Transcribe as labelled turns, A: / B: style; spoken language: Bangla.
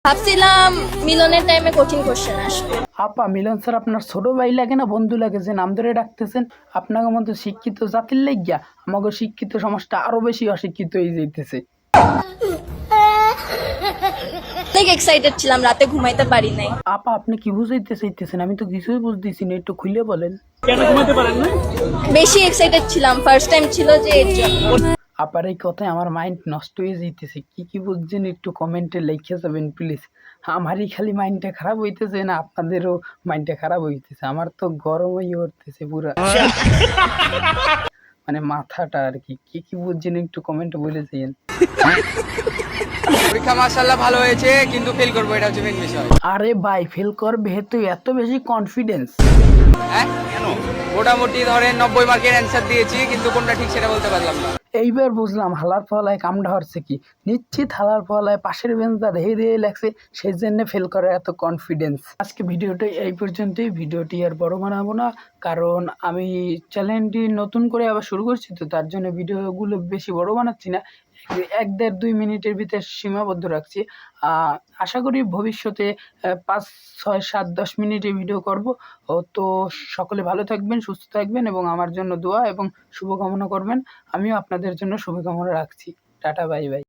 A: ভাবছিলাম মিলনের টাইমে কঠিন কোশ্চেন আসবে।
B: আপা মিলন স্যার আপনার ছোট ভাই লাগে না বন্ধু লাগে যে নাম ধরে ডাকতেছেন? আপনাকে মতো শিক্ষিত জাতির লাগিয়া আমাকে শিক্ষিত সমাজটা আরো বেশি অশিক্ষিত হয়ে যাইতেছে।
A: অনেক এক্সাইটেড ছিলাম, রাতে ঘুমাইতে পারি নাই।
B: আপা আপনি কি বুঝাইতে চাইতেছেন? আমি তো কিছুই বুঝতেছি না, একটু খুলে বলেন।
A: বেশি এক্সাইটেড ছিলাম, ফার্স্ট টাইম ছিল যে এর জন্য।
B: আপার এই কথায় আমার মাইন্ড নষ্ট হয়ে যাইতেছে। কি কি বুঝছেন একটু কমেন্টে লিখে যাবেন প্লিজ। আমারই খালি মাইন্ডটা খারাপ হইতেছে না আপনাদেরও মাইন্ডটা খারাপ হইতেছে? আমার তো গরম হয়ে উঠতেছে পুরা, মানে মাথাটা আর কি। কি কি বুঝছেন একটু কমেন্টে বলে যাইয়েন।
C: পরীক্ষা মাশাআল্লাহ ভালো হয়েছে, কিন্তু ফেল করবো, এটা হচ্ছে মেন বিষয়।
B: আরে ভাই ফেল করবে তো এত বেশি কনফিডেন্স?
C: হ্যাঁ কেন? মোটামুটি ধরেন 90 মার্কের অ্যান্সার দিয়েছি, কিন্তু কোনটা ঠিক সেটা বলতে পারলাম না।
B: এইবার বুঝলাম হালার ফলায় কামড়া হচ্ছে কি। নিশ্চিত হালার ফলায় পাশের বেঞ্চটা ধেয়ে দিয়ে লাগছে, সেই জন্য ফেল করার এত কনফিডেন্স। আজকে ভিডিওটা এই পর্যন্তই। ভিডিওটি আর বড় বানাবো না, কারণ আমি চ্যানেলটি নতুন করে আবার শুরু করছি, তো তার জন্য ভিডিওগুলো বেশি বড় বানাচ্ছি না, 1-1.5-2 মিনিটের ভিতরে সীমাবদ্ধ রাখছি। আশা করি ভবিষ্যতে 5-6-7-10 মিনিটের ভিডিও করব। তো সকলে ভালো থাকবেন, সুস্থ থাকবেন এবং আমার জন্য দোয়া এবং শুভকামনা করবেন। আমিও আপনাদের জন্য শুভকামনা রাখছি। Tata, bye bye.